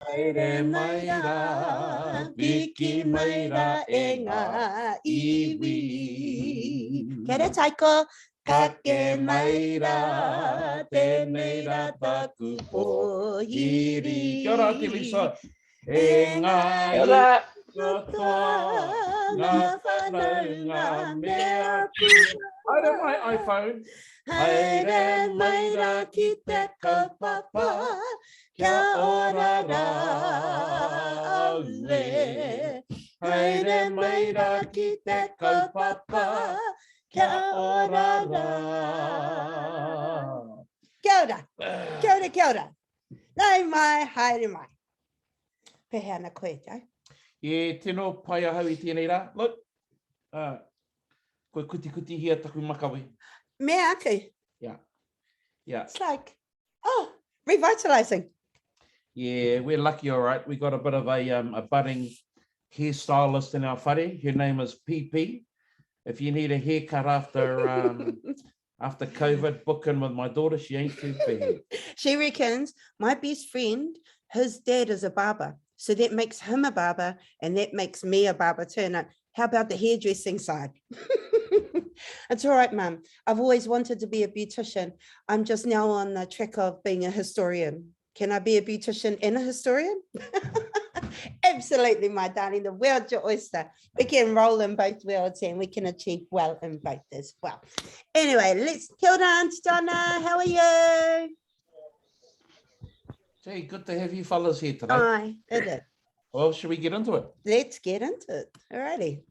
Haere mai rā, piki mai rā e ngā iwi. Kia ora taiko. Kake mai rā, tēnei rā taku pohiri. Kia ora, Te Lisa. E ngā iwi katoa, ngā whanau, ngā mea kua. Haere mai iPhone. Haere mai rā ki te kaupapa, kia ora rā aue. Haere mai rā ki te kaupapa, kia ora rā. Kia ora, kia ora, kia ora. Nai mai, haere mai. Pehe ana koe, Joe. Tēnō pai ahau I tēnei rā. Look, koe kuti hia taku makawe. Mea aku. Yeah. It's like, revitalizing. Yeah, we're lucky, all right. We got a bit of a budding hairstylist in our whare. Her name is PP. If you need a haircut after after COVID, book in with my daughter. She ain't too bad. She reckons my best friend, his dad is a barber. So that makes him a barber and that makes me a barber too. Now, how about the hairdressing side? It's all right, Mum. I've always wanted to be a beautician. I'm just now on the track of being a historian. Can I be a beautician and a historian? Absolutely, my darling. The world's your oyster. We can roll in both worlds and we can achieve well in both as well. Anyway, let's kia ora, Auntie Donna. How are you? Gee, good to have you fellas here today. Aye, it is. Well, should we get into it? Let's get into it. Alrighty.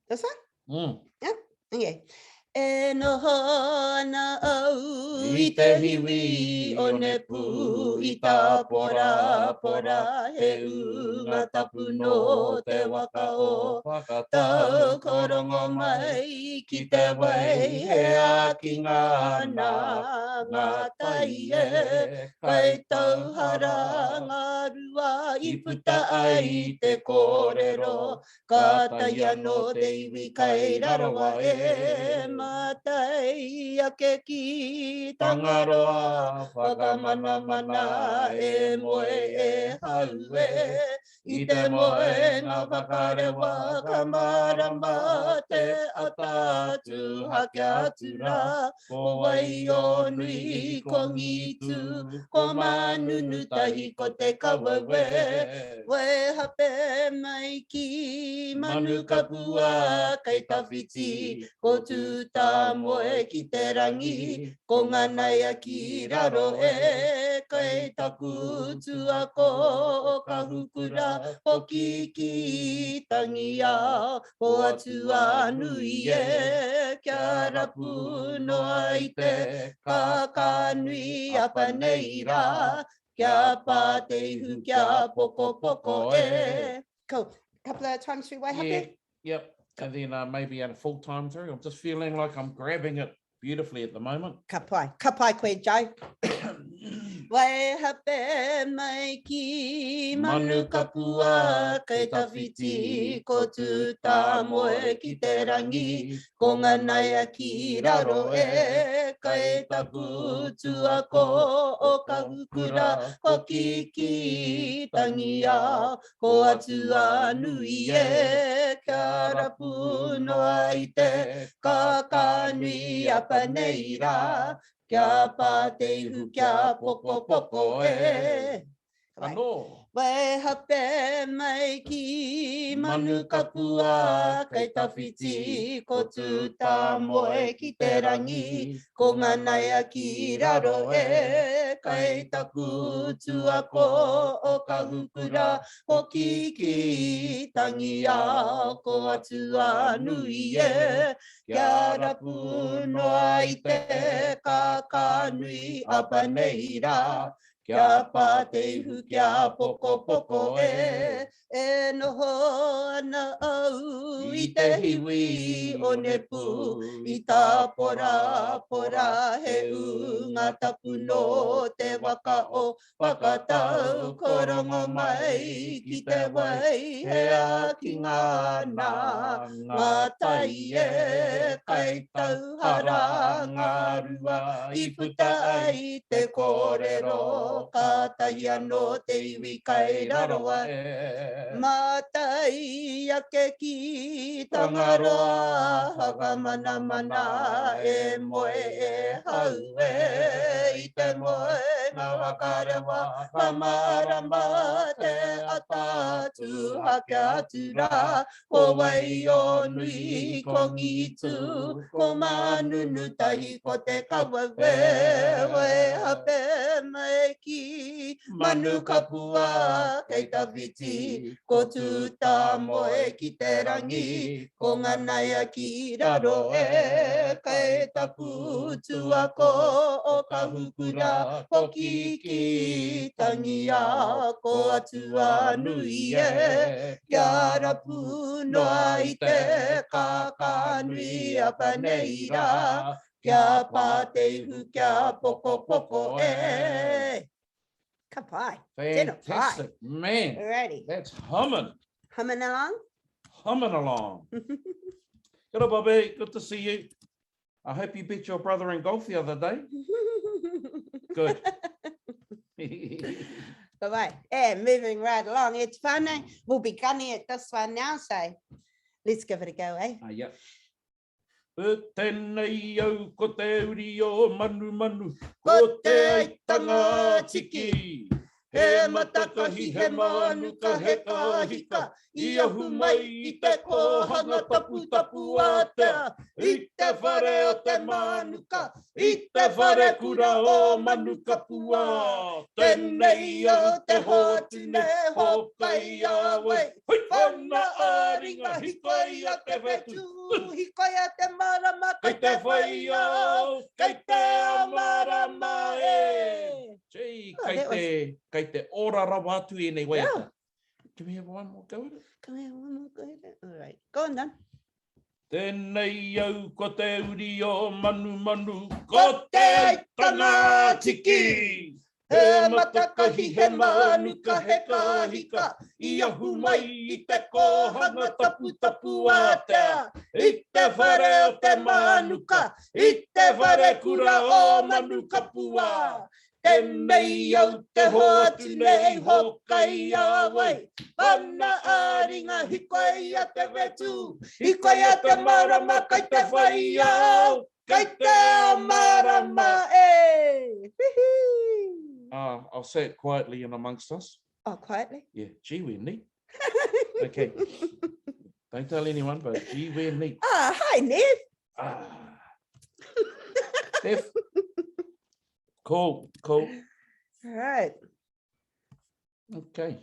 This one? Yep. Okay. E noho ana au I te hiwi o ne pū I tā pora pora he unga tapu no te waka o tau korongo mai ki te wai he a ki ngā ngā tai e kai tau hara ngā rua I puta ai te kōrero ka tai anō te iwi kai raroa e matai ake ki tangaroa whakamana mana e moe e haue I te moe ngā whakarewa ka marama te atatu hake atu rā ko wai o nui ko ngitu ko manunu tahi ko te kawawe we hape mai ki manu kapua kai tawhiti ko tu tā moe ki te rangi ko ngānai ki raro e kai taku tua ko ka hukura Hoki ki tangi ao, ko atua nui e, kia rapu noa I te kakanui apa nei rā, kia pā te ihu kia poko poko e. Cool. Couple of times through Waiata? Yeah, yep. And then maybe at a full time through. I'm just feeling like I'm grabbing it beautifully at the moment. Ka pai koe, Joe. Wai hape mai ki manu kapua kei tawhiti ko tu tā moe ki te rangi ko ngānai ki raro e kei tapu tua ko o ka hukura ko ki tangi ao ko atua nui e kia rapu noa I te kakanui apa nei rā kia pā te ihu kia poko poko e. Anō. Wai hape mai ki manu kapua kei tawhiti ko tu tā moe ki te rangi ko ngānai ki raro e kei taku tua ko o ka hukura ko ki tangi ao ko atua nui e kia rapu noa I te kakanui apa nei rā kia pā te ihu kia poko poko e noho ana au I te hiwi o ne pū I tā pora pora he unga tapu no te waka o whakatau korongo mai ki te wai he a ki ngā tai e kai tau hara ngā rua I puta ai te kōrero o kātahi anō te iwi kai raroa e. Mātai ake ki tangaroa, haka mana mana e moe e hau e. I te moe ngā wakarewa, pamarama te atatu hake atu rā. Ko wai o nui kongi tu, ko manunu tahi ko te kawa we hape mai ki manu kapua kei tawiti, ko tuta moe ki te rangi, ko nganaia ki raro e, kei tapu tua ko o ka hukura, ko ki tangia, ko atua nui e, kia rapu noa i te kaka nui a paneira, kia pā te ihu, kia poko poko e. Ka pai. Fantastic, man. Alrighty. That's humming. Humming along? Humming along. Good, Bobby. Good to see you. I hope you beat your brother in golf the other day. Good. Bye-bye. And moving right along. It's fun. We'll be gunning at this one now, so let's give it a go, eh? Yep. Tēnei au ko te uri o manu manu, ko te aitanga tiki. He matakahi, he manuka, he kahika, I ahu mai I te kohanga tapu tapu atea. I te whare o te manuka, I te whare kura o manuka pua. Tēnei au te hotu ne hokai awei. Whana āringa, hikai a te wetu. Hikai a te marama, Kei te whai au, kei te amarama e. Gee, kei te orara watu e nei Waiata. Can we have one more go at it? Can we have one more go at it? All right, go on then. Tēnei au ko te uri o manu manu, ko te aitanga tiki. He matakahi, he manuka, he kahika, I ahu mai I te kohanga tapu tapu atea. I te whare o te manuka, I te whare kura o manuka pua. Tēnei au te hoatu nei hokai awei. Whana āringa, hikai a te wetu, hikai a te marama, kei te whai au, kei te amarama e. I'll say it quietly and amongst us. Oh, quietly? Yeah, gee, we're neat. Okay. Don't tell anyone, but gee, we're neat. Hi, Nev. Nev. Cool. All right. Okay.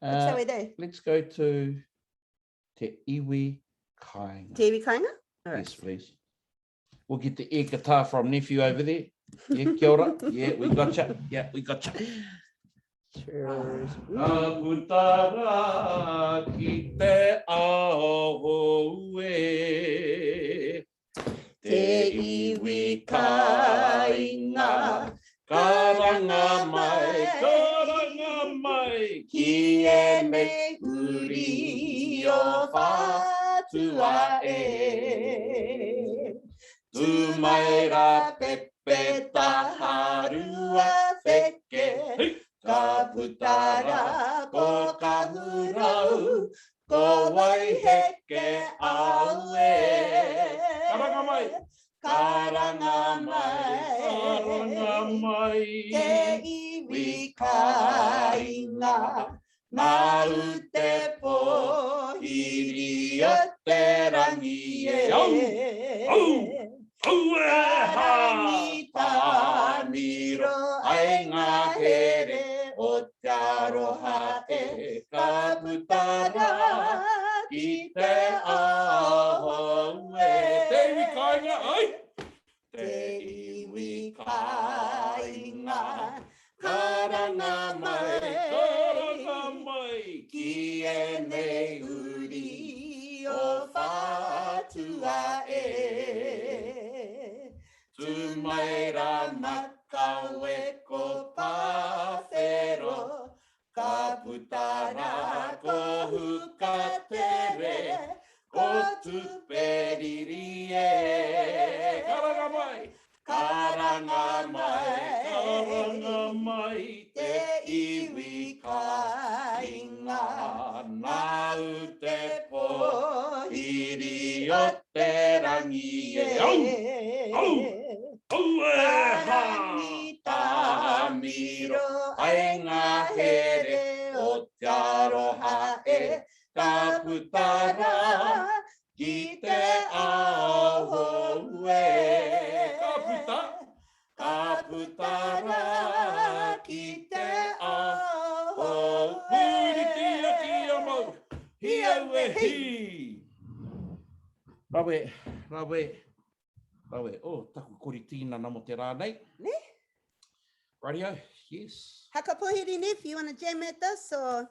What shall we do? Let's go to Te Iwi Kāinga. Te iwi kāinga? All right. Yes, please. We'll get the air guitar from nephew over there. Yeah, kia ora. Yeah, we gotcha. Yeah, we gotcha. Cheers. Ka putara ki te ahurei. Te iwi kāinga, karanga mai, ki e nei uri o whātua e. Tu mai rā pepe taharua wheke, ka putara ko ka hurau, ko wai heke au e. Karanga mai, te iwi kāinga, mau te pohiri o te rangi e. Rangi tāmiro ai ngā here o te aroha e, ka putara ki te aho e. Te iwi kāinga, ai! Te iwi kāinga, karanga mai, ki e nei uri o whātua e. Tu mai rā makau e ko pāwhero, ka putara ko huka tere, ko tuperiri e. Karanga mai, Inga mai te iwi ka inga nā te po hiri o te rangi e au rangi tā miro ai ngā here o te aroha e ka putara ki te aho e ka putara ki te aho puriti aki amau hi au e hi rawe oh taku koritina namo te rā nei Ne? Radio, yes. Haka pohiri Nif, you want to jam at us or?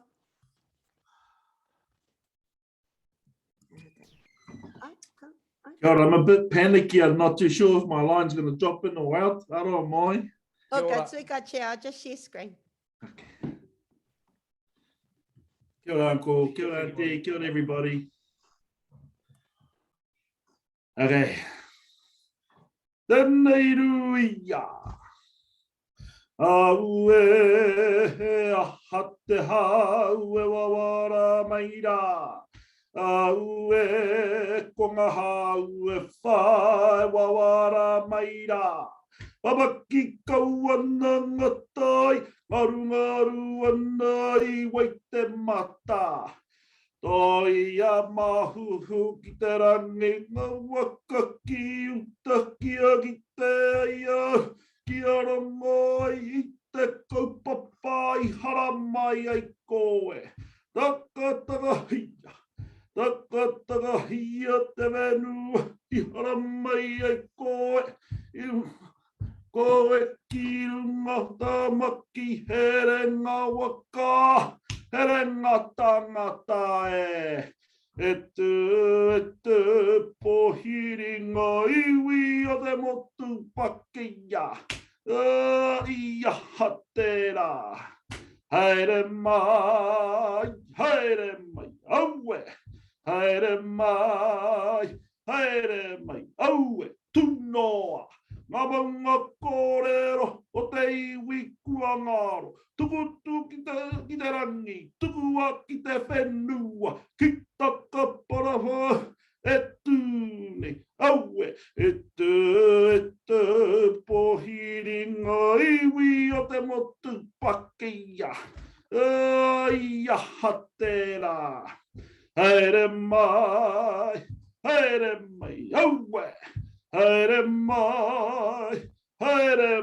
Kia ora, I'm a bit panicky. I'm not too sure if my line's going to drop in or out. I don't mind. Okay, so we got you. I'll just share screen. Okay. Kia ora, Uncle. Kia ora, Auntie. Kia ora, everybody. Okay. Tēnei ruia. Aue aha te haue wawara maira. Aue konga haue whae wawara maira. Papaki kauana ngatai, ngaru ana I waite mata. Toi a mahuhu ki te rangi ngā waka ki uta kia ki te ia. Kia rongo I te kaupapa I hara mai ai koe. Taka hia. Taka hia te venua I hara mai ai koe. Koe ki runga tamaki here ngā waka. Here ngā tangata e. E te pohiri ngā iwi o te motu pakia. Ia hatera. Haere mai, aue. Haere mai, aue. Tunoa. Ngā wanga kōrero o te iwi kua ngaro. Tukutu ki te rangi, tukua ki te whenua. Ki taka paraha e tūne, aue. E te pohiri ngā iwi o te motu pakia. Ia hatera. Haere mai, aue. Haere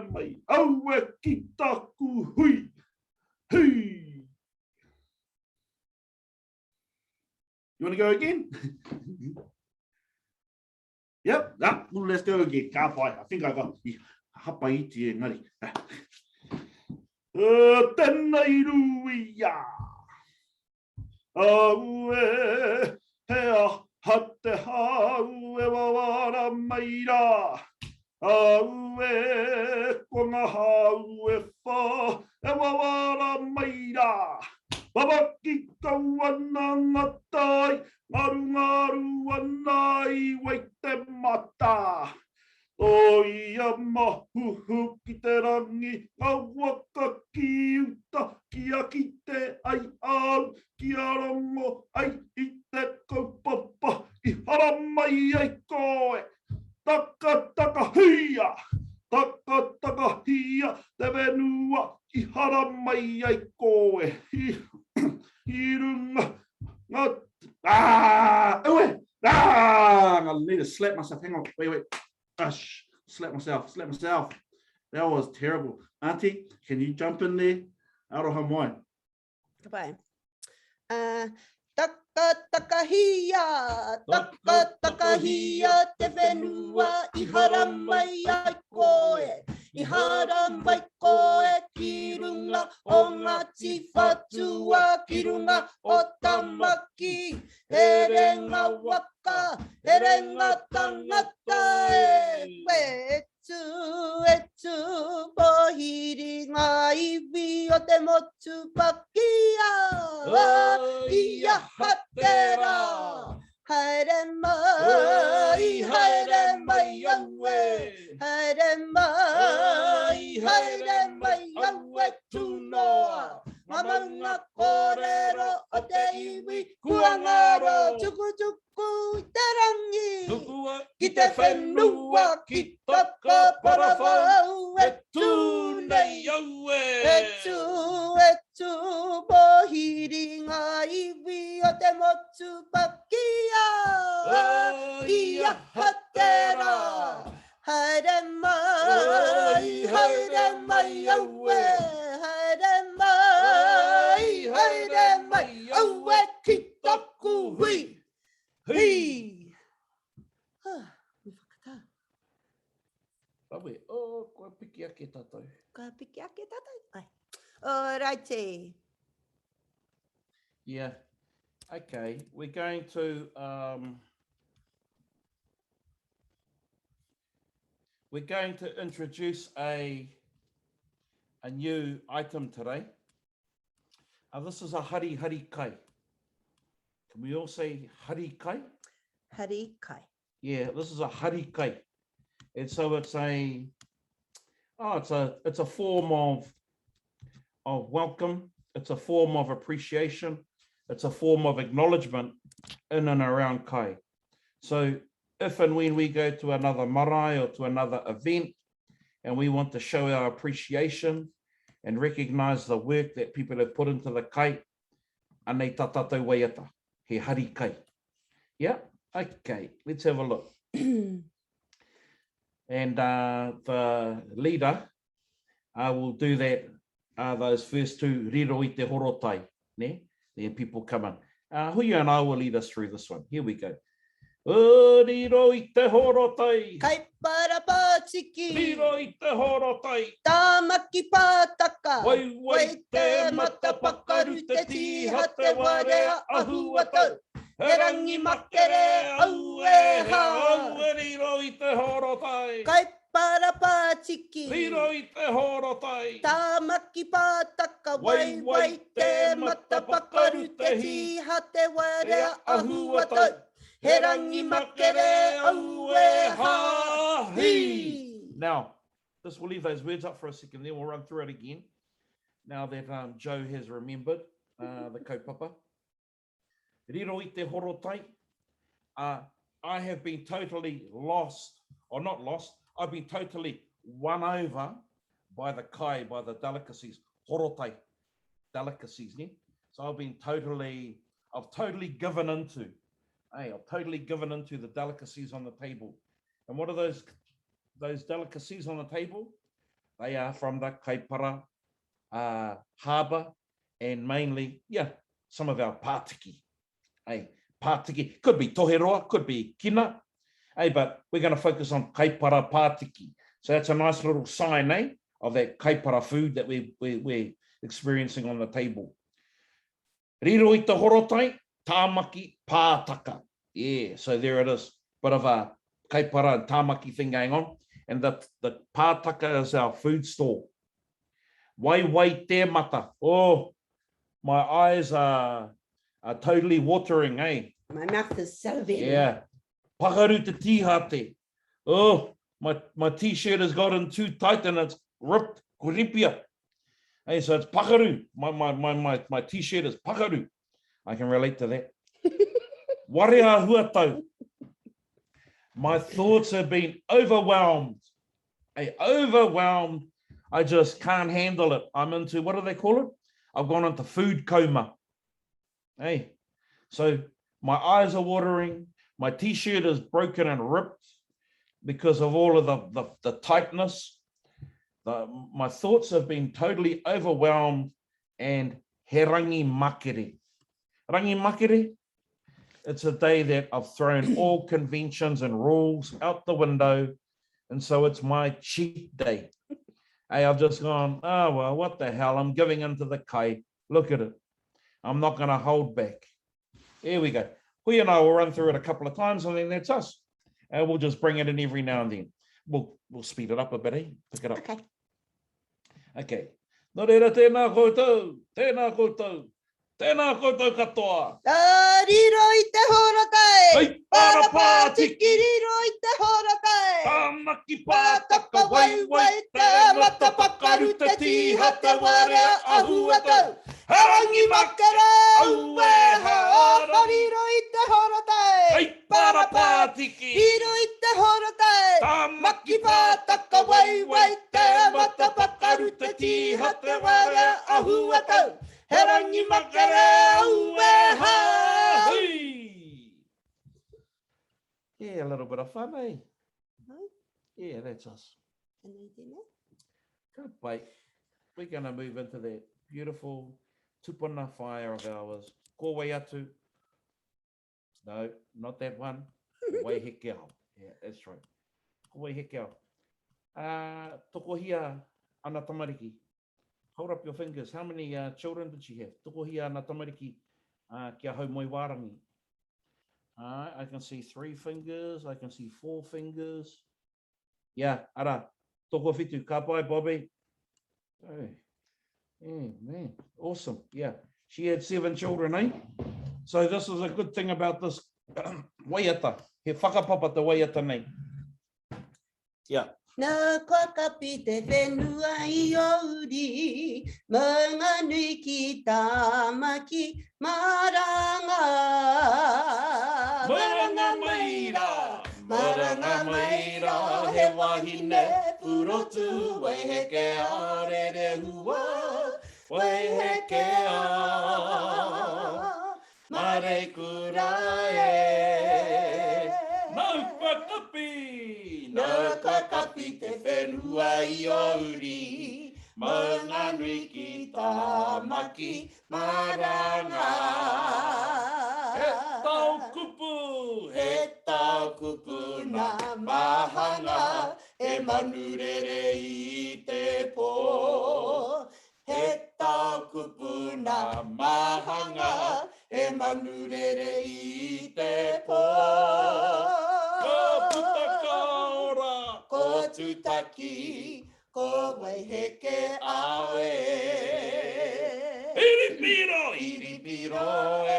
mai, aue ki taku hui. Hui. You want to go again? Yep, well, let's go again. Ka pai. I think I got hapa iti engari. Tēnei ruia. Aue, hea hate haue wawara maira. Aue, konga haue wha, e wawara maira. Babaki kauana ngatai, ngaru ana I waite mata. Toi a mahuhu ki te rangi, ngā waka ki uta, kia ki te ai au, kia rongo ai I te kaupapa, I hara mai ai koe. Taka hia, te venua, I hara mai ai koe. I runga, I need to slap myself. Hang on, wait. Slap myself. That was terrible. Auntie, can you jump in there? Aroha mai. Goodbye. Taka hia, te whenua, I hara mai ai koe. I hara mai koe ki runga o ngā tīwhatua, ki runga o tamaki. Here ngā waka, here ngā tangata e koe. E pohiri ngā iwi o te motu pakia. Ia hatera. Haere mai, aue. Haere mai, ki taka parawau e tū nei e tū mo Whiringa iwi o te motu pakia ia hatera haere mai aue haere mai aue ki taku hui hui mi whakatā Rawe, o, kua piki ake tātou. ka piki ake tātou ai alrighty Yeah. Okay, we're going to introduce a new item today. This is a hari kai. Can we all say hari kai? hari kai Yeah, this is a hari kai. And so it's a form of welcome. It's a form of appreciation. It's a form of acknowledgement in and around kai. So if and when we go to another marae or to another event and we want to show our appreciation and recognize the work that people have put into the kai, anei tā tātou waiata, he hari kai. Yeah, okay, let's have a look. And the leader will do that, those first two, riro I te horotai, ne? Then people come in. Huia and I will lead us through this one. Here we go. Riro I te horotai. kai para pātiki Riro I te horotai. tāmaki pātaka Wai te mata pakaru te tiha te warea ahuata. He rangi makere au e ha. Riro I te horotai. kai para pātiki Riro I te horotai. tāmaki pātaka wai te mata pakaru te tiha te warea ahuata he rangi makere au e ha hi Now, this will leave those words up for a second, then we'll run through it again. Now that Joe has remembered the kaupapa. Riro I te horotai. I have been totally lost, or not lost, I've been totally won over by the kai, by the delicacies, horotai, delicacies. Ne? So I've totally given into. Hey, I've totally given into the delicacies on the table. And what are those delicacies on the table? They are from the kaipara harbour and mainly, some of our pātiki. Hey, pātiki, could be toheroa, could be kina. Hey, but we're going to focus on kaipara pātiki. So that's a nice little sign, of that kaipara food that we're experiencing on the table. Riro I te horotai. Tāmaki pātaka. Yeah, so there it is. Bit of a kaipara and tāmaki thing going on. And the pātaka is our food store. Wai te mata. Oh, my eyes are totally watering, my mouth is salivating Yeah. Pakaru te tihate. Oh, my t-shirt has gotten too tight and it's ripped. Kuripia. Hey, so it's pakaru. My t-shirt is pakaru. I can relate to that. Warea huatau. My thoughts have been overwhelmed. Hey, overwhelmed. I just can't handle it. I'm into, what do they call it? I've gone into food coma. Hey, so my eyes are watering. My t-shirt is broken and ripped because of all of the tightness. My thoughts have been totally overwhelmed and he rangi makere. Rangi makere, it's a day that I've thrown all conventions and rules out the window. And so it's my cheat day. Hey, I've just gone, oh, well, what the hell? I'm giving into the kai. Look at it. I'm not going to hold back. Here we go. Hui and I will run through it a couple of times and then that's us. And we'll just bring it in every now and then. We'll speed it up a bit, eh? Pick it up. okay Okay. Nō reira, tēnā koutou, Tēnā koutou katoa. Riro i te horatai. Hei, parapā tiki. Riro i te horatai. Tāmaki pātaka wai wai te mata pakaru te tiha te ware ahuatau. Harangi makara aue haara. Riro i te horatai. Hei, parapā tiki. Riro i te horatai. Tāmaki pātaka wai wai te mata pakaru te tiha te ware ahuatau. Harangi makara aue haara. Yeah, a little bit of fun, eh? Yeah, that's us. Good, mate. We're going to move into that beautiful tupuna whaia of ours. Ko Waiata. No, not that one. Waihekeo. Yeah, that's right. Ko Waihekeo. Tokohia ana tamariki. Hold up your fingers. How many children did she have? Tokohia ana tamariki kia haumoi warangi. I can see 3 fingers. I can see 4 fingers. Yeah, ara. Toko whitu. Ka pai, Bobby. Oh, yeah, man. Awesome. Yeah. She had 7 children, eh? So this is a good thing about this waiata. He whakapapa te waiata nei. Yeah. Nā kua kapi te whenua I auri, maunga nui ki tāmaki maranga. Maranga maira, maranga maira, he wahine purotu, waiheke a re re hua, waiheke a, mare kurae. Nau kua kapi, nau kua kapi te whenua I auri, maunga nui ki tāmaki maranga. He tau kupu na mahanga, e manurere I te pō. He tau kupu na mahanga, e manurere I te pō. Ko putaka ora, ko tutaki, ko waiheke awe. Iripiro e,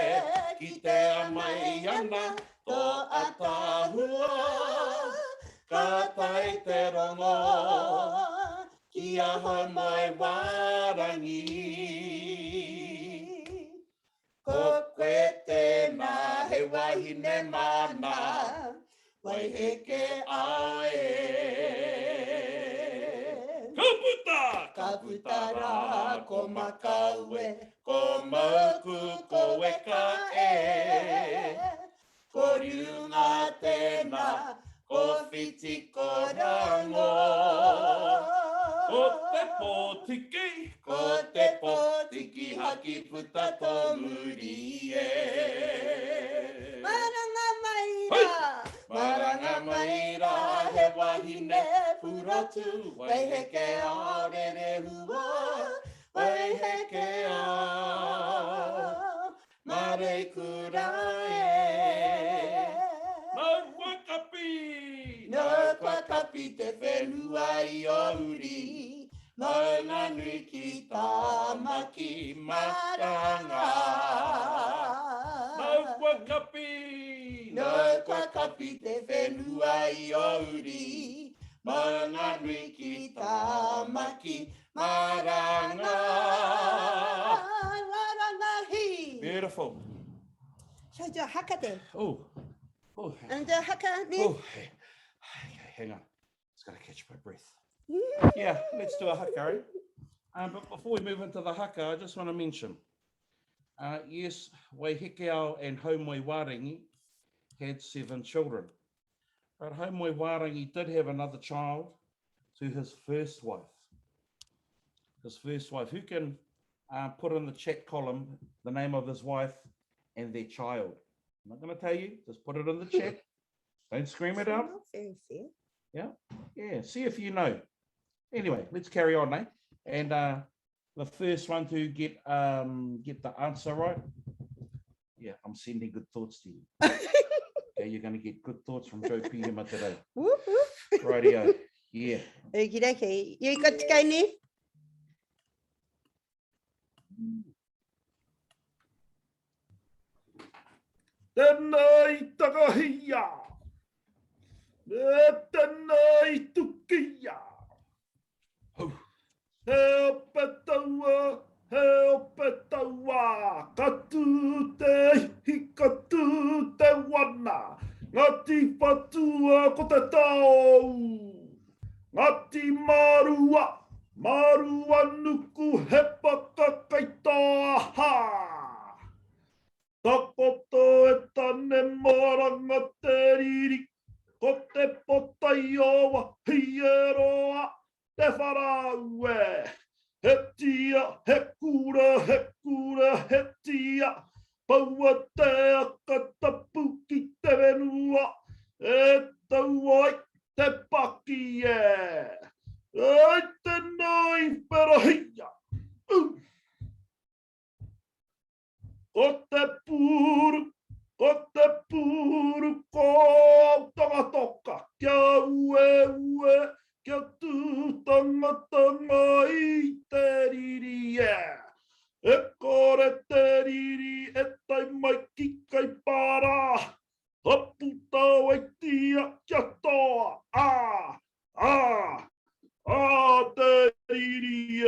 ki te amai ana, ko atahua, ka tai te rongo, ki aha mai warangi. Ko koe tēnā he wahine mana, waiheke ae. Ka puta rā, ko makaue, ko mauku, ko weka e. Ko riunga tēnā, ko whiti ko rango. Ko te pōtiki, ko te pōtiki, haki puta tō muri e. Maranga maira, Maranga maira, he wahine purotu, waiheke a re re hua, waiheke a, mare kurae. Nau kua kapi te whenua I auri, maunga nui ki tāmaki maranga. Nau kua kapi te whenua I auri, maunga nui ki tāmaki maranga. Beautiful. So do haka te. Oh. And do haka ne. Oh, hang on. Just got to catch my breath. Yeah, let's do a haka. But before we move into the haka, I just want to mention, yes, Waihekeo and Haumoi Warangi had 7 children. But Haumoi Warangi did have another child to his first wife. His first wife. Who can put in the chat column the name of his wife and their child? I'm not going to tell you. Just put it in the chat. Don't scream it out. Not very fair. Yeah. See if you know. Anyway, let's carry on, eh? And the first one to get the answer right. Yeah, I'm sending good thoughts to you. Okay, you're going to get good thoughts from Joe Pihima today. Whoop, whoop. Rightio. Yeah. Okie dokie. You got to go, ne? Tēnei takahia. Tēnei tukia. Helpe taua, katu te hikatu te wana, ngati patua ko te tau, ngati marua nuku he pakakaita aha. Takoto e tane moranga te riri, ko te potai o wa hieroa, te wharaue, he tia, he kura, he tia, paua te akatapu ki te wenua, e tau ai te paki e. Ai te nai perahia. Ko te pūru, ko tangatoka, kia ue, kia tū tangata i te riri e. E kore te riri e tai mai ki kai para. Hapu tau ai tia kia toa. Te riri e.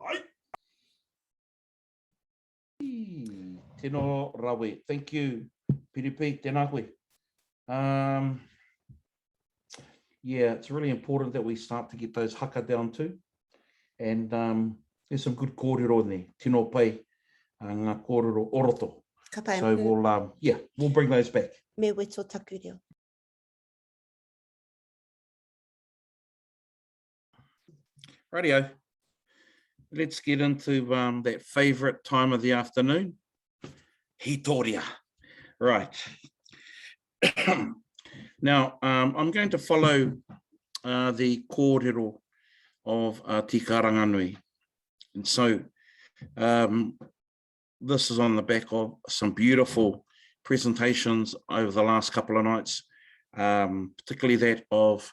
Ai. Tēnā rawe. Thank you, Piripi, tēnā koe. Yeah, it's really important that we start to get those haka down too. And there's some good kōrero in there. Tino pai, ngā kōrero oroto. So we'll bring those back. Me weto taku reo. Rightio. Let's get into that favourite time of the afternoon. Hītori. Right. Now, I'm going to follow the kōrero of Tika Ranganui. And so this is on the back of some beautiful presentations over the last couple of nights, particularly that of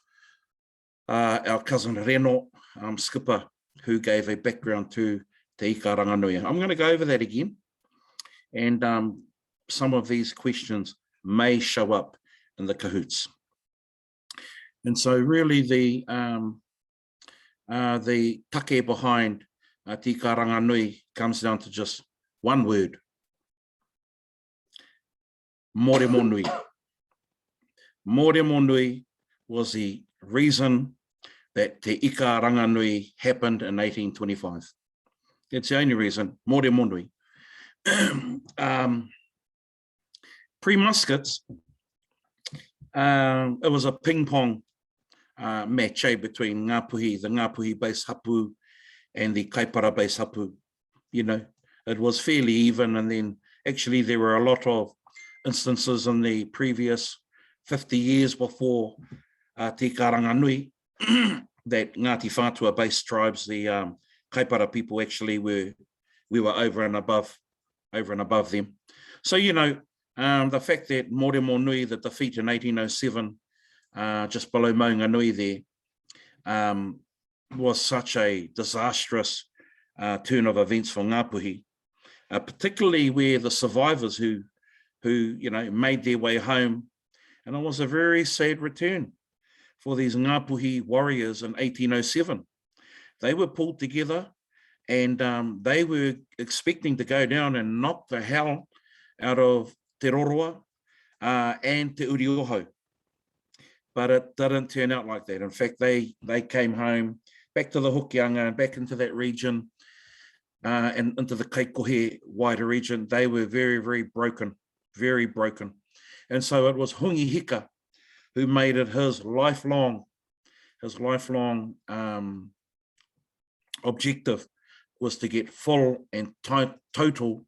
our cousin Reno, Skipper, who gave a background to Te Ika Ranganui. I'm going to go over that again. And some of these questions may show up in the kahoots. And so really the take behind Te Ika Ranganui comes down to just one word. More monui. More monui was the reason that Te Ika Ranganui happened in 1825. It's the only reason, more monui. Pre-muskets, it was a ping-pong match between the Ngāpuhi base hapu and the Kaipara base hapu. You know, it was fairly even, and then actually there were a lot of instances in the previous 50 years before Te Ika Ranganui that Ngāti Whātua base tribes, the Kaipara people actually we were over and above them. So, you know, the fact that More Nui, the defeat in 1807, just below Maunganui there, was such a disastrous turn of events for Ngāpuhi, particularly where the survivors who you know made their way home, and it was a very sad return for these Ngāpuhi warriors in 1807. They were pulled together, and they were expecting to go down and knock the hell out of Te Roroa and Te Urioho. But it didn't turn out like that. In fact, they came home, back to the Hokianga and back into that region and into the Kaikohe wider region. They were very, very broken, very broken. And so it was Hungi Hika who made it his lifelong objective was to get full and total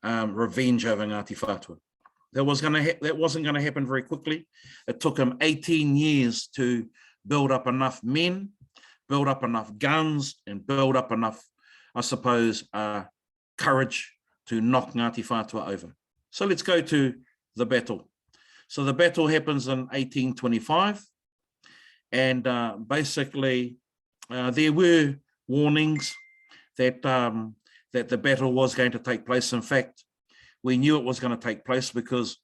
revenge over Ngāti Whātua. That wasn't going to happen very quickly. It took him 18 years to build up enough men, build up enough guns, and build up enough, I suppose, courage to knock Ngāti Whātua over. So let's go to the battle. So the battle happens in 1825, and basically there were warnings that that the battle was going to take place. In fact, we knew it was going to take place because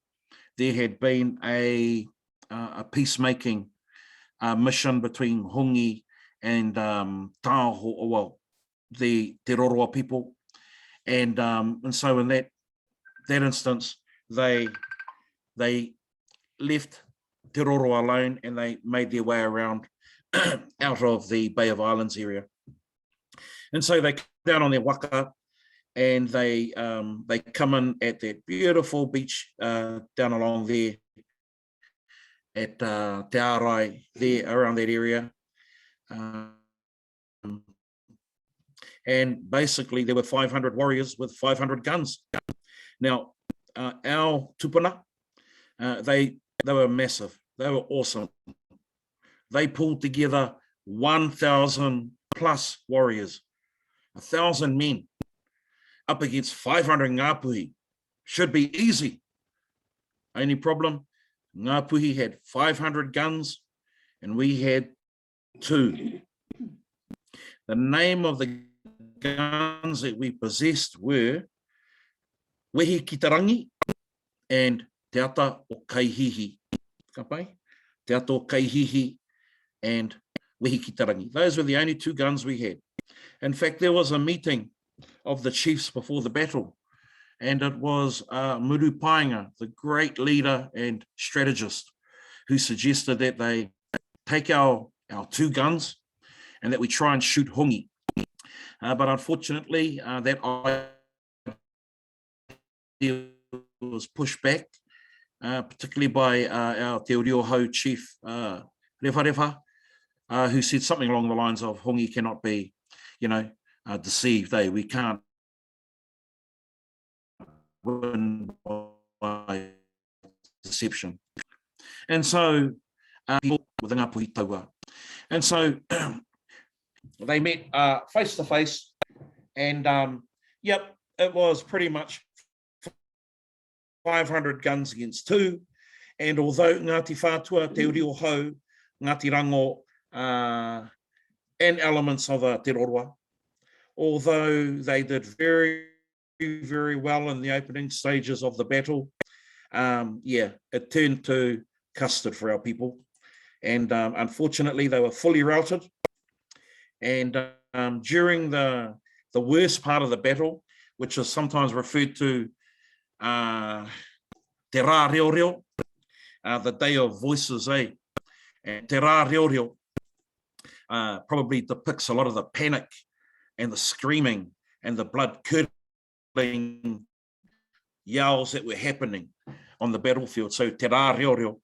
there had been a peacemaking mission between Hongi and the Te Roroa people. And so in that instance, they left Te Roroa alone and they made their way around out of the Bay of Islands area. And so they come down on their waka and they come in at that beautiful beach down along there at Te Ahurei, there around that area. And basically there were 500 warriors with 500 guns. Now, our tupuna, they were massive. They were awesome. They pulled together 1,000 plus warriors, 1,000 men up against 500 Ngāpuhi. Should be easy. Only problem, Ngāpuhi had 500 guns and we had 2. The name of the guns that we possessed were Wehi Kitarangi and Te Ata o Kaihihi. Kapai? Te Ata o Kaihihi and Wehi Kitarangi. Those were the only 2 guns we had. In fact, there was a meeting of the chiefs before the battle, and it was Muru Painga, the great leader and strategist, who suggested that they take our 2 guns and that we try and shoot Hongi. But unfortunately, that idea was pushed back, particularly by our Te Uriohau chief, Rewharewa, who said something along the lines of Hongi cannot be, deceived. We can't win by deception. And so, people with ngā Huitopa. And so, they met face to face, and it was pretty much 500 guns against 2. And although Ngāti Whātua, Te Uriohau, Ngāti Rango, and elements of Te Roroa, although they did very, very well in the opening stages of the battle, it turned to custard for our people. And unfortunately, they were fully routed. And during the worst part of the battle, which is sometimes referred to Te Rā Reo Reo, the day of voices, and Te Rā Reo Reo probably depicts a lot of the panic and the screaming and the blood-curdling yells that were happening on the battlefield. So Te Rā Reo Reo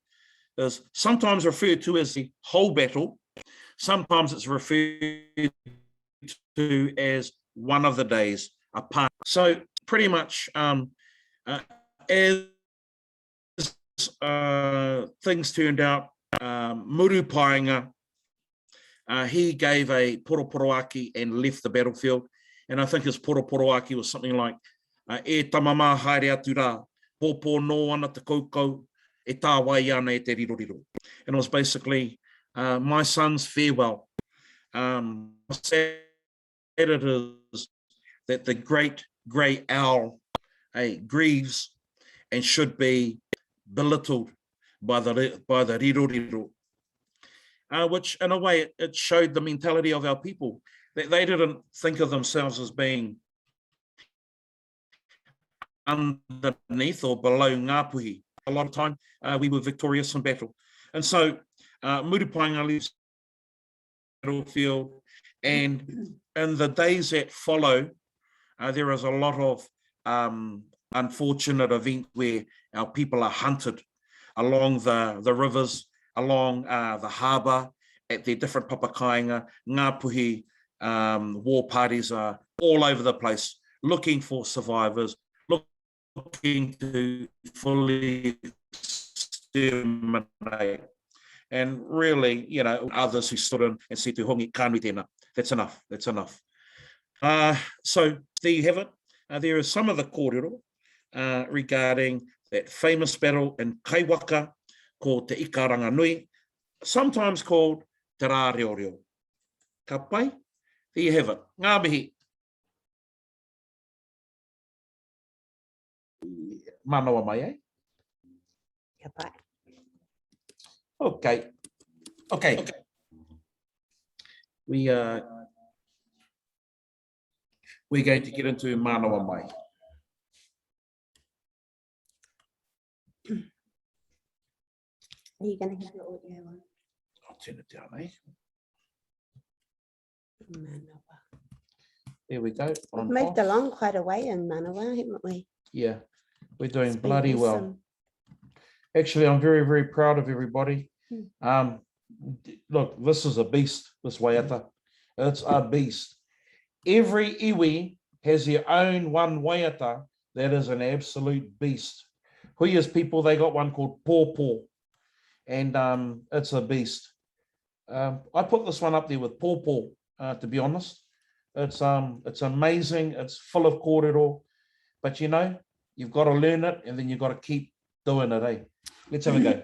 is sometimes referred to as the whole battle. Sometimes it's referred to as one of the days apart. So pretty much as things turned out, Muru Painga, he gave a poroporoaki and left the battlefield. And I think his poroporoaki was something like, e tamama haere atu rā, pōpō no ana te kaukau, e tā wai ana e te riroriro. And it was basically, my son's farewell. Sad it is that the great grey owl grieves and should be belittled by the riroriro. Which in a way it showed the mentality of our people, that they didn't think of themselves as being underneath or below Ngāpuhi. A lot of time we were victorious in battle. And so Muru Painga leaves the battlefield, and in the days that follow, there is a lot of unfortunate event where our people are hunted along the rivers, along the harbour, at their different papakainga. Ngāpuhi war parties are all over the place, looking for survivors, looking to fully exterminate. And really, others who stood in and said to Hongi, kānui tēnā, that's enough, that's enough. So there you have it. There is some of the kōrero regarding that famous battle in Kaiwaka called Te Ikaranga Nui, sometimes called Te Rā Reo Reo. Ka pai, there you have it. Ngā mihi. manawa mai, eh? Kia pai. Okay. Okay. We're going to get into manawa mai. Are you going to have your audio on? I'll turn it down, eh? Manawa. There we go. We've moved along quite a way in Manawa, haven't we? Yeah, we're doing It's been bloody well. awesome. Actually, I'm very, very proud of everybody. Look, this is a beast, this Waiata. It's a beast. Every iwi has their own one Waiata that is an absolute beast. Huia's people, they got one called Pōpō, and it's a beast. I put this one up there with Pōpō, to be honest. It's amazing. It's full of kōrero, but you know, you've got to learn it, and then you've got to keep doing it, eh? Let's have a go.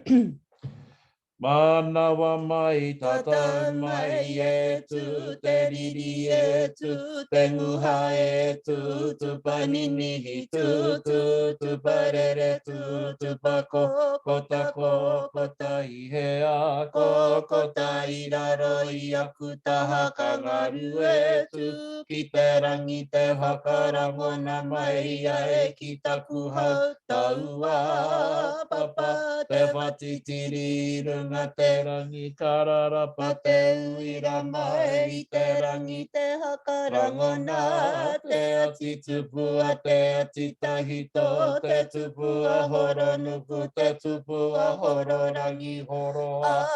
Manawa mai, tata mai e tu, te riri e tu, te nguha e tu, tu paninihi tu, tu parere tu, tu pako, kota ko, kota i hea ko, kota i raro i aku taha kangaru e tu, ki te rangi te whakarangona mai ai ki taku hau taua papa, te whatitiri runga te rangi kararapa te uira mai, te rangi te hakarangona, te ati tupua, te ati tahito, te tupua horo nuku, te tupua horo rangi horo a.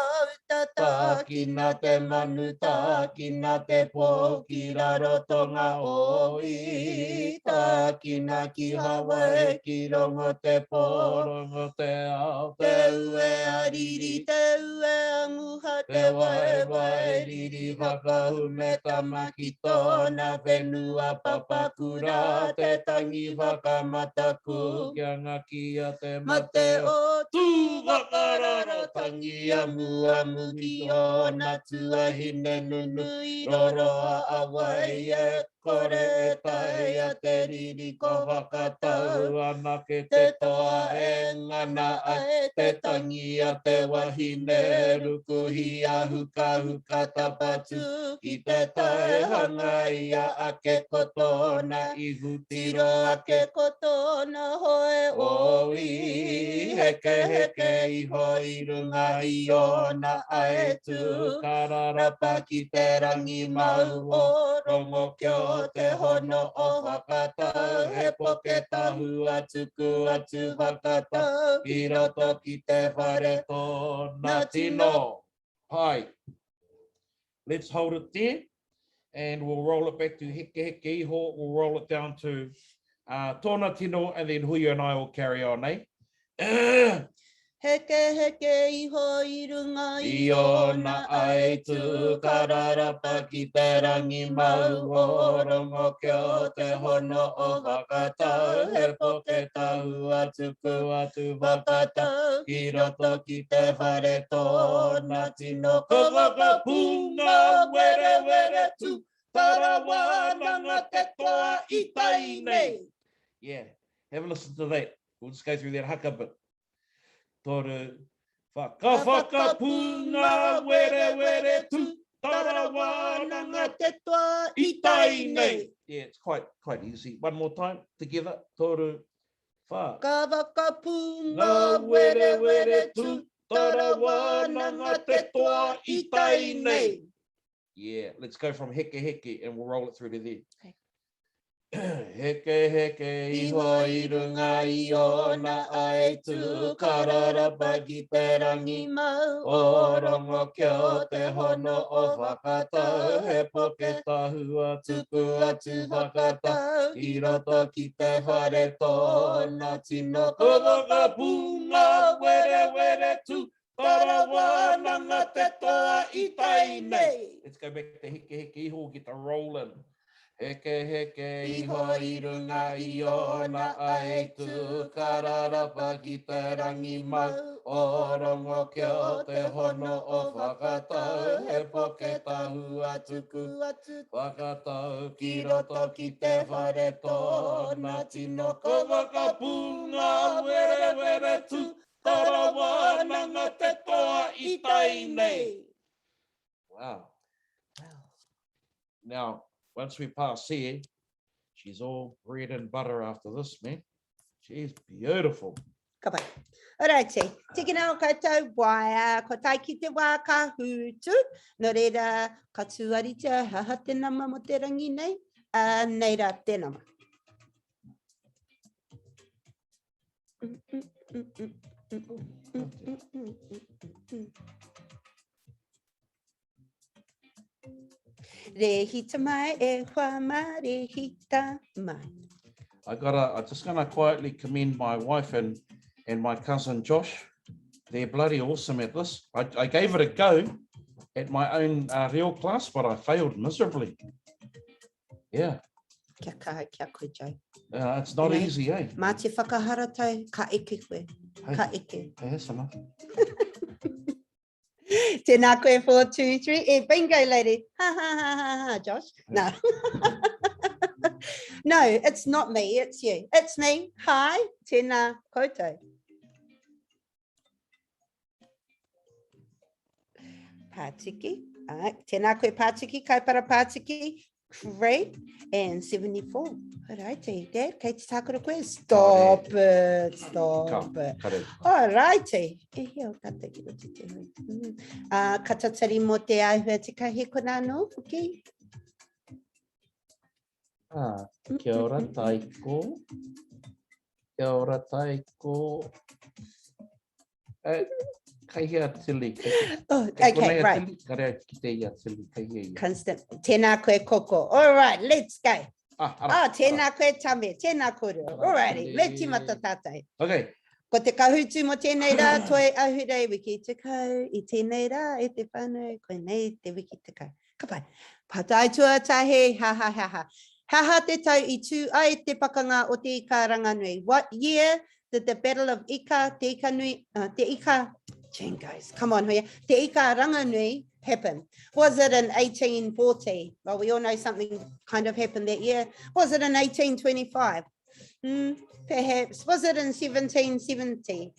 Ta kina te manu, ta kina te pō, ki raro tonga oi, ta kina ki Hawaii, ki rongo te pō, rongo te ao, te ue ariri, te ue anguha, te wae riri, whakahume tamaki tōna whenua papakura, te tangi whakamataku, kia ngaki te mate o tū wakararo, tangi amu ki ona tuahine nunui, roroa awai e kore tai a te riri ko whakatau ana ke te toa e ngana ai te tangi a te wahine rukuhi a huka tapatu ki te tae hanga ia a ke kotona i hutiro a ke kotona hoe oi heke i hoi runga i ona ai tu kararapa ki te rangi mau o rongo kio te hono o whakatau he poke tahu atuku atu whakatau ki roto ki te whare tōna tino. Hi. Let's hold it there and we'll roll it back to heke iho. We'll roll it down to tōna tino and then Huio and I will carry on, eh? Heke iho I runga I ona ai tu kararapa ki te rangi mau o rongo kio te hono o whakatau he poke tahu atuku atu whakatau ki roto ki te whare tōna tino ko whakapunga were tu tarawa nanga te toa I tai nei. Yeah, have a listen to that. We'll just go through that haka bit. Toru whakapunga were tu tarawa nanga te toa I tai nei. Yeah, it's quite easy. One more time together. Toru whakapunga were tu tarawa nanga te toa I tai nei. Yeah, let's go from heke and we'll roll it through to there. Okay. Heke iho I runga I ona ai tu kararapa ki te rangi mau o rongo kio te hono o whakatau he poke tahu atuku atu whakatau I roto ki te whare tōna tino ko whakapunga were tu tarawa nanga te toa I tai nei. Let's go back to heke iho, get the rolling. Heke iho I runga I ona ai tu kararapa ki te rangi mau o rongo kio te hono o whakatau he poke tahu atu tuku atu Whakatau ki roto ki te whare tōna tinoko wakapunga were were tu tarawananga te toa I tai nei. Wow. Wow. Now, once we pass here, she's all bread and butter after this, man. She's beautiful. Ka pai. Alrighty, tikina o koutou waia, ko tai ki te wā kahūtu, no reira ka tuari te haha te nama mo te rangi nei, nei rā te nama. Re hita mai e wha ma re hita mai. I'm just gonna quietly commend my wife and my cousin Josh. They're bloody awesome at this. I gave it a go at my own reo class, but I failed miserably. Yeah. Kia kaha kia koe Joe. It's not easy, eh? Mā te whakahara tau, ka eke koe, ka eke. Hey, that's enough. Tēnā koe 4, 2, 3, e bingo lady. Ha ha ha ha ha, Josh. No. No, it's not me, it's you. It's me. Hi, tēnā koutou. Pātiki. Tēnā koe Pātiki, kaipara Pātiki. Great. And 74. Alrighty, Dad, kei te tākura koe. Stop it, stop it. Alrighty. E heo tata ki roto te hui. Katatari mo te aihua te kahe kona no, okay? Kia ora taiko. Kia ora taiko. Kaihea tili. Oh, okay, right. Karea ki te ia tili. Kaihea ia. Constant. Tēnā koe koko. All right, let's go. Tēnā koe tame, tēnā koro. Alrighty, me timata tātai. Okay. Ko te kahutu mo tēnei rā, toi ahurei wiki te kau, I tēnei rā, e te whānau, koe nei te wiki te kau. Ka pai, patai tuatahe, ha ha ha ha. Haha te tau I tū ai te pakanga o te Ika Ranganui. What year did the Battle of Ika, te Ika Nui, te Ika, guys, come on here, te Ika Ranganui happen? Was it in 1840? Well, we all know something kind of happened that year. Was it in 1825? Perhaps. Was it in 1770?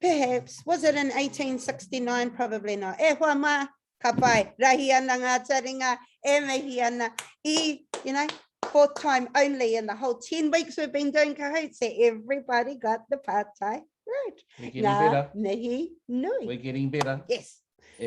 Perhaps. Was it in 1869? Probably not. E hoa ma, ka pai, rahi ana ngā taringa, e mehi ana, you know, 4th time only in the whole 10 weeks we've been doing kahoot, so everybody got the pātai right. We're getting better. Mihi nui. We're getting better. Yes.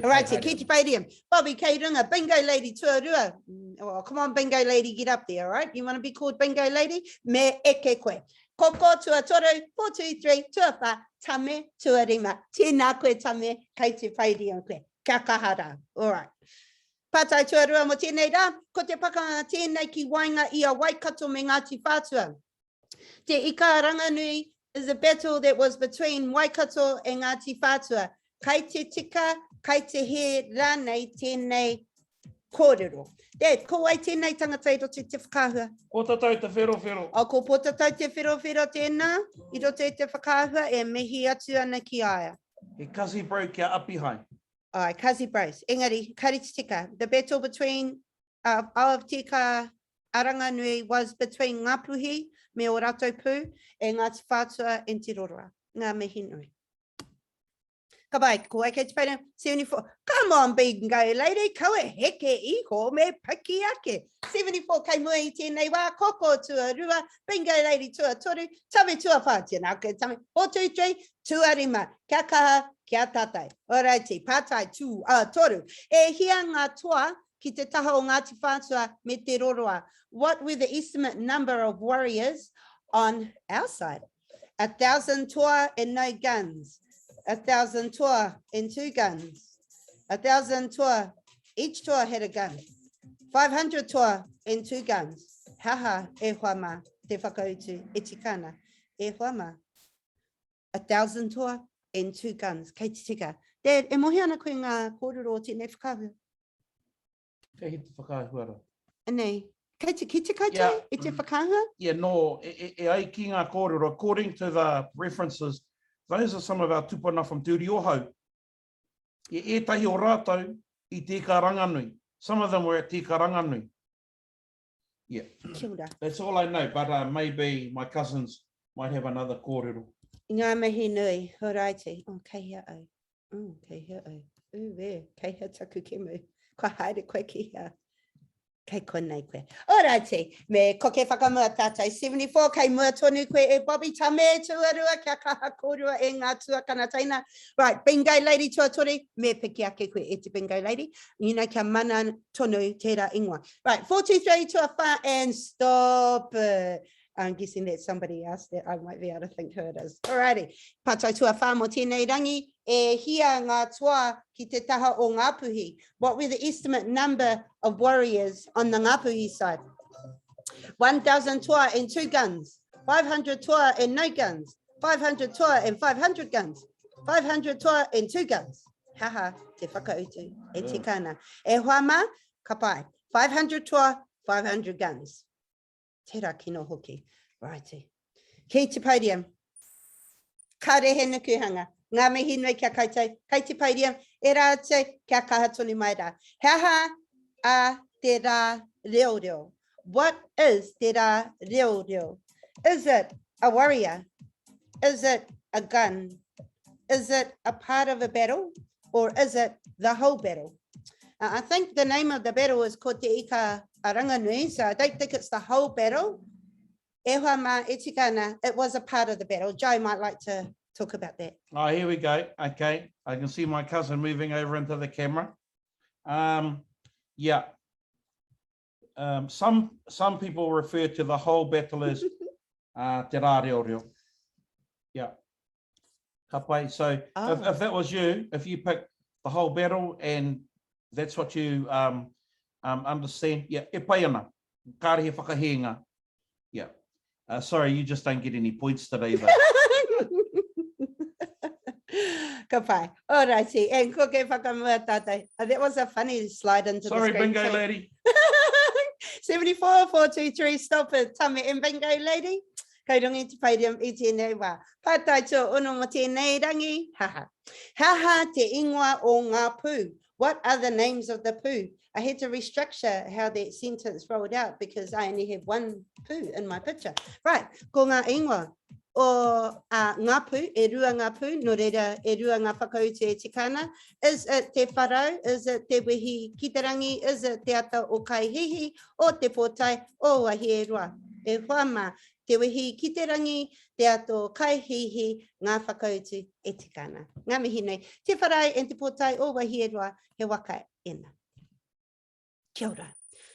All right, so ki te paidium. Bobby K. Runga, bingo lady tuarua. Well, come on, bingo lady, get up there, all right? You want to be called bingo lady? Me eke koe. Koko tua toru, 4, 2, 3, tuawha, tame, tuarima. Tēnā koe tame, kei te paidium koe. Kia kahara. All right. Pātai tuarua mo tēnei rā, ko te pakanga tēnei ki wainga I a Waikato me Ngāti Whātua. Te Ika Ranganui is a battle that was between Waikato and Ngāti Whātua. Kai te tika, kai te he rānei tēnei kōrero. Dad, ko ai tēnei tangata I roto te whakahua? Ko tatau te whero. Ko po tatau te whero tēnā, I roto te whakahua e mihi atu ana ki aia. He kasi bro kia api hai. Ai, kazi bros. Engari, kari te tika. The battle between of Tika Aranganui was between Ngāpuhi, me o Rato Pū, e Ngāti Whātua and Te Roroa. Ngā mihi nui. Ka bai, ko ai kei te whainau, 74. Come on, bingo lady, kaua heke iho me paki ake. 74 kei mua I tēnei wā, koko tua rua, bingo lady tua toru, tame tua whā, tēnā koe tame, 4, 2, 3, tua rima, kia kaha, kia tātai. Alrighty, pātai tū toru. E hia ngā toa ki te taha o Ngāti Whātua me te Roroa. What were the estimate number of warriors on our side? 1,000 toa and no guns. 1,000 toa and 2 guns. 1,000 toa, each toa had a gun. 500 toa and 2 guns. Haha, e hoa ma, te whakautu, e tikana, e hoa ma. 1,000 toa and 2 guns. Kei te tika. Dad, e mohi ana koe ngā kōrero o tēnei whakahua? Kei te whakahua ra. Nei, kei te koutou, e te whakahua? Yeah, no, e ai ki ngā kōrero, according to the references, those are some of our tupuna from Turi Ohau. E etahi o rātou I te Ika Ranganui. Some of them were at Tikaranganui. Yeah, Kia ora. that's all I know, but maybe my cousins might have another kōrero. Ngā mihi nui, horaiti. Oh, kei hea au. Oh, kei hea au. Ooh, kei hea taku kemu. Kua haere koe ki hea. Kei konei koe. Alrighty, me koke whakamua tātai 74, kei mua tonu koe e Bobby Tame tuarua, kia kaha kōrua e ngā tuakana taina. Right, bingo lady tuatori, me piki ake koe e te bingo lady. You know, kia mana tonu tērā ingoa. Right, 423 tuawha and stop it. I'm guessing that's somebody else that I might be able to think who it is. Alrighty, patai tuawha mo tēnei rangi. E hia ngā toa ki te taha o Ngāpuhi. What were the estimate number of warriors on the Ngāpuhi side? 1,000 toa and 2 guns, 500 toa and no guns, 500 toa and 500 guns, 500 toa and 2 guns. Haha, te whakautu, e te kana. E hoama, ka pai. 500 toa, 500 guns. Tērā kino hoki. Righty. Ki te podium. Karehe nukuhanga. Ngā mihi nui kia koutou, kei te podium, e rā te kia kaha tonu mai rā. Haha a te rā reo reo. What is te rā reo reo? Is it a warrior? Is it a gun? Is it a part of a battle? Or is it the whole battle? I think the name of the battle is called Te Ika Aranganui, so I don't think it's the whole battle. E hoa mā e tikana, it was a part of the battle. Joe might like to talk about that. Oh, here we go. Okay, I can see my cousin moving over into the camera. Yeah. Some people refer to the whole battle as te rā reo reo. Yeah. Ka pai. So if that was you, if you picked the whole battle and that's what you understand, yeah, e pai ana. Kārehe whakahenga. Yeah. Sorry, you just don't get any points today, though. Ka pai. Alrighty, and ko ke whakamua tātai. That was a funny slide into Sorry, the screen. bingo too. lady. 74, 423, stop it. Tame and bingo lady. Kei rongi te podium I tēnei wā. Pātai tō ono mo tēnei rangi. Haha. Haha te ingoa o ngā pū. What are the names of the pū? I had to restructure how that sentence rolled out because I only have one pū in my picture. Right, ko ngā ingoa. O ngā pū, e rua ngā pū, no reira e rua ngā whakautu e tikana. Is it te wharau? Is it te wehi kitarangi? Is it te ata o kai hihi? O te pōtai o wahi e rua? E hoa mā, te wehi kitarangi, te ata o kai hihi, ngā whakautu e tikana. Ngā mihi nei, te wharau e te pōtai o wahi e rua, he waka ena. Kia ora.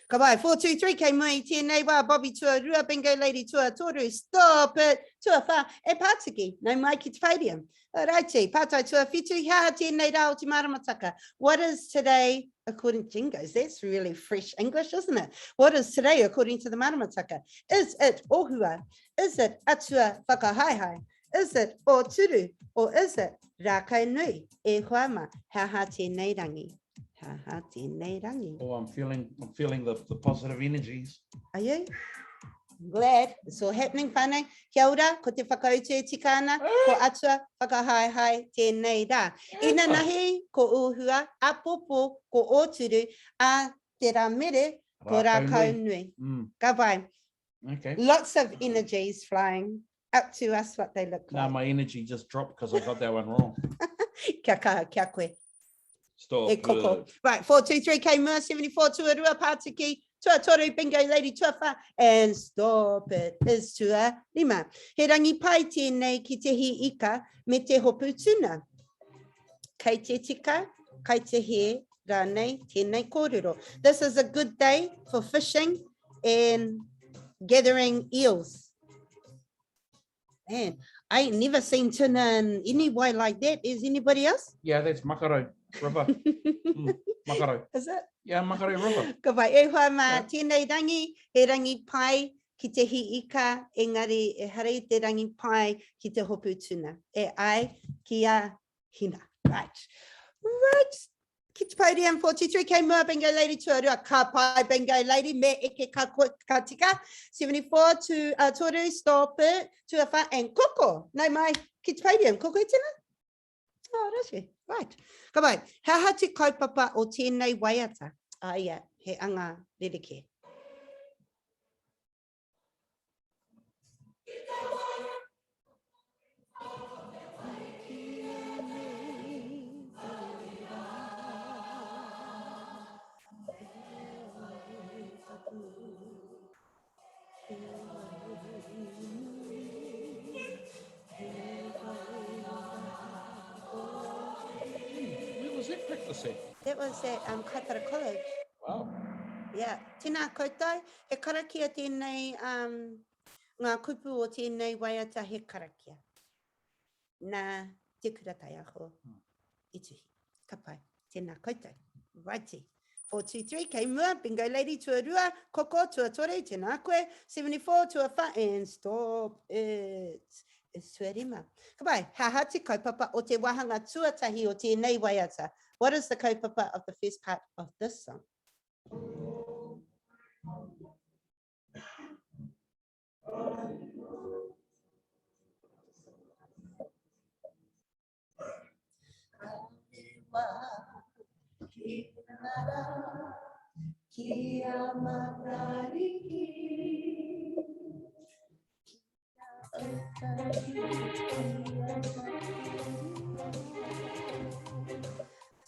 Ka pai, 423, kei mui tēnei wā, Bobby tua rua, bingo lady tua toru, stop it, tua wha, e pātiki, no mai ki te podium. Alrighty, pātai tua whitu, hea tēnei rā o te maramataka. What is today, according to Jingos, that's really fresh English, isn't it? What is today, according to the maramataka? Is it ohua? Is it atua whakahaihai? Is it o turu? Or is it rākai nui? E huama, haha tēnei rangi. Haha tēnei rangi. Oh, I'm feeling the positive energies. Are you? I'm glad it's all happening, whānau. Kia ora, ko te whakautu e tikana, ko atua whakahaihai tēnei rā. Ina nahi, ko uhua, a popo, ko oturu, a te rā mere, ko rākau nui. Ka pai. Okay. Lots of energies flying up to us, what they look like. Now my energy just dropped because I got that one wrong. Kia kaha, kia koe. Stop. E koko. Right, 423 kei mua, 74 tua rua pātiki, tua toru, bingo lady, tua wha, and stop it is tua lima. He rangi pai tēnei ki te hi ika me te hopu tuna. Kei te tika, kei te he, rānei, tēnei kōrero. This is a good day for fishing and gathering eels. Man, I ain't never seen tuna in any way like that. Is anybody else? Yeah, that's Makaro River. Makaro. Is it? Yeah, Makaro River. Ka pai, e hoa mā tēnei rangi, he rangi pai ki te hi ika, engari e hare te rangi pai ki te hopu tuna. E ai ki a hina. Right. Right. Ki te podium, 43 kei mua, bingo lady tuarua, ka pai bingo lady, me eke ka tika, 74 to toru, stop it, tuawha, and koko. Nai mai, ki te podium, koko i tina? Oh, does she? Right. Ka pai, haha te kaupapa o tēnei waiata. Ia, he anga ririke. Where was that practicing? That was at Kaipara College. Wow. Yeah, tēnā koutou, he karakia tēnei ngā kupu o tēnei waiata he karakia. Nā te kuratai aho i tuhi. Ka pai, tēnā koutou. Righty. 4, 2, 3, kei mua, bingo lady, tua rua, koko, tua tore, tēnā koe, 74, tua wha, and stop it. It's tua rima. Ka pai, haha te kaupapa o te wahanga tuatahi o tēnei waiata. What is the kaupapa of the first part of this song?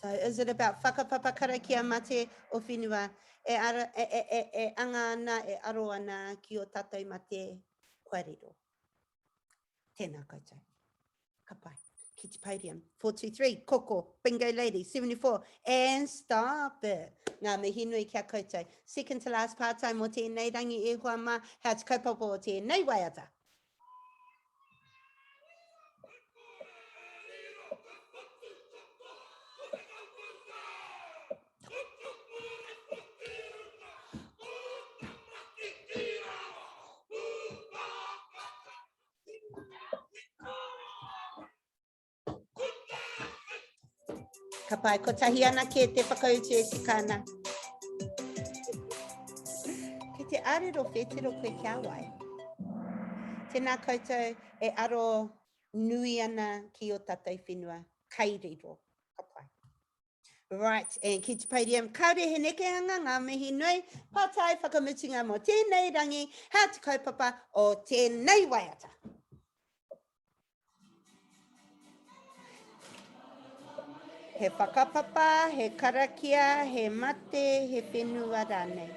So is it about whakapapa karakia mate o whenua e anga ana e aro ana ki o tātou mate kōrero. Tēnā koutou. Ka pai. Ki te podium. 4, 2, 3, koko, bingo lady, 74, and stop it. Ngā mihi nui kia koutou. Second to last part-time o tēnei rangi e hua ma, hea te kaupapa o tēnei waiata. Ka pai, ko tahi ana ke te whakautu e sikana. Ke te arero whetero koe kia wai. Tēnā koutou e aro nui ana ki o tātou whenua. Kairero. Ka pai. Right, and ki te podium, kaore he nekehanga ngā mihi nui, pātai whakamutunga mo tēnei rangi, hea te kaupapa o tēnei waiata. He whakapapa, he karakia, he mate, he whenua rānei.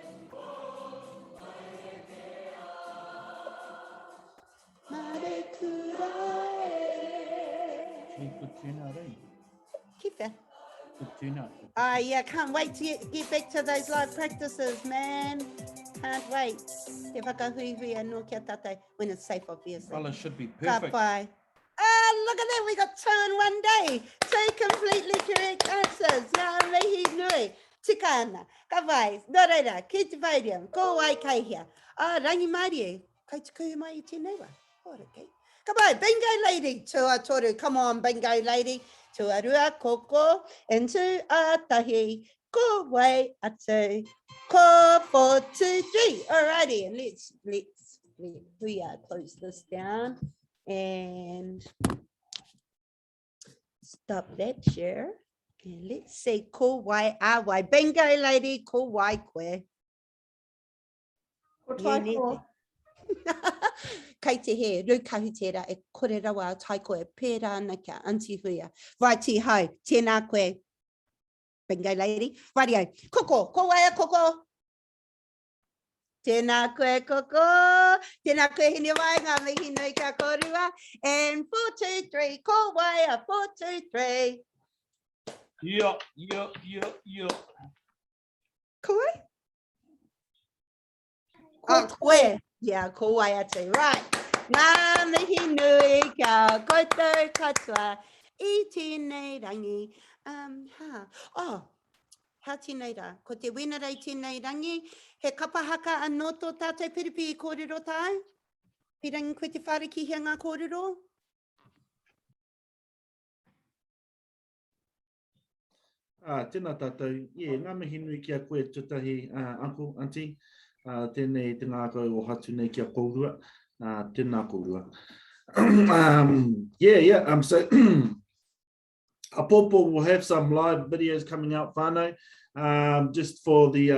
Mare kurae. Good tuna, eh? Ki whea? Good tuna. Yeah, can't wait to get back to those live practices, man. Can't wait. He whakahuihui anō kia tātou, when it's safe, obviously. Well, it should be Ka perfect. pai. Look at that, we got 2 in one day. 2 completely correct answers. Ngā mihi nui. Tika ana. Ka pai. Nō reira, ki te podium, ko wai kai hea. Rangi Māori e, kai te kuhu mai I tēnei wā. Ora, ka pai, bingo lady, tua toru. Come on, bingo lady. Tua rua, koko, and tua tahi. Ko wai atu. Ko 4, 2, 3. Alrighty, and let's close this down. And stop that share. And let's say ko wai awai. Bingo lady, ko wai koe. Ko tai koe. Kei te he, rukahu tērā e kore rawa tai koe, pērā ana kia Auntie Huia. Righty ho, tēnā koe. Bingo lady. Rightio, koko, ko wai a koko. Tēnā koe koko, tēnā koe hine wai, ngā mihi nui ka korua. And 4, 2, 3, ko wai a 4, 2, 3. Yeah. Koe? Koe. Yeah, ko wai atu, right. Ngā mihi nui ka koutou katoa I tēnei rangi. Hea tēnei rā, ko te wenarei tēnei rangi, he kapahaka anō tō tātou piripi I kōrero tai? Pirangi koe te whāriki hea ngā kōrero? Tēnā tātou, ngā mihi nui kia koe tutahi, uncle, auntie, tēnei te ngā koe o hatu nei kia kōrua, tēnā kōrua. So Apopo will have some live videos coming out, whānau, just for the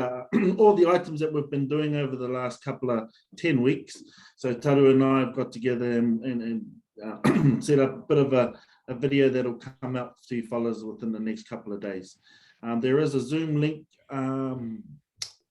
all the items that we've been doing over the last couple of 10 weeks. So Taru and I have got together and set up a bit of a video that'll come out to you fellas within the next couple of days. There is a Zoom link on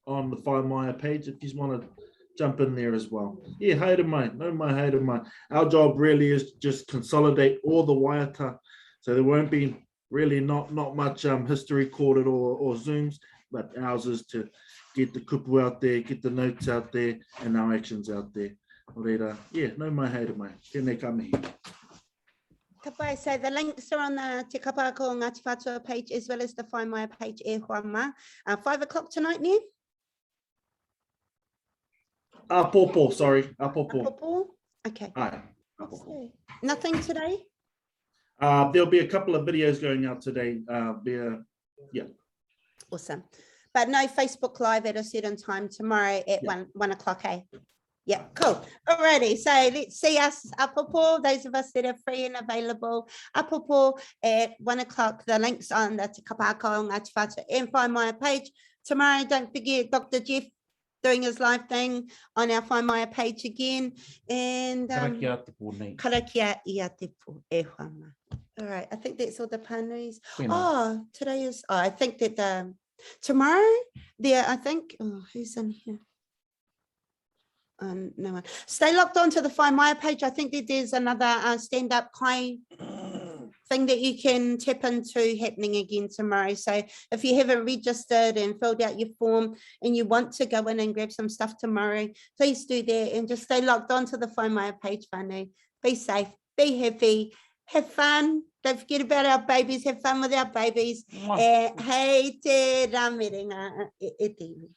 the Whaimaia page if you want to jump in there as well. Yeah, haere mai, no mai, haere mai. Our job really is to just consolidate all the Waiata, so there won't be really not much history recorded or Zooms, but ours is to get the kupu out there, get the notes out there, and our actions out there. Reira, yeah, no mai, haere mai. Tēnei ka mihi. Kapai, so the links are on the Te Kapako o Ngāti Whātua page as well as the Whaimaia page e Huama. 5 o'clock tonight, Nia? Apopo, sorry. Apopo. Apopo? Okay. Aye, apopo. Nothing today? There'll be a couple of videos going out today. Yeah. Awesome. But no Facebook Live at a certain time tomorrow at 1 o'clock, eh? Yeah, cool. Alrighty, so let's see us Apopo, those of us that are free and available. Apopo at 1 o'clock. The links on the Te Kapako o Ngāti Whātua and Whaimaia page. Tomorrow, don't forget Dr. Jeff doing his live thing on our Whaimaia page again. And karakia ia te pō e whama. All right, I think that's all the panuis. Oh, today is, I think that tomorrow there, I think, who's in here? No one. Stay locked on to the Whaimaia page. I think that there's another stand-up kai thing that you can tap into happening again tomorrow. So if you haven't registered and filled out your form and you want to go in and grab some stuff tomorrow, please do that and just stay locked on to the Whaimaia page, whānau. Be safe, be happy, have fun. Don't forget about our babies. Have fun with our babies. Hei te rā miringa e te iwi.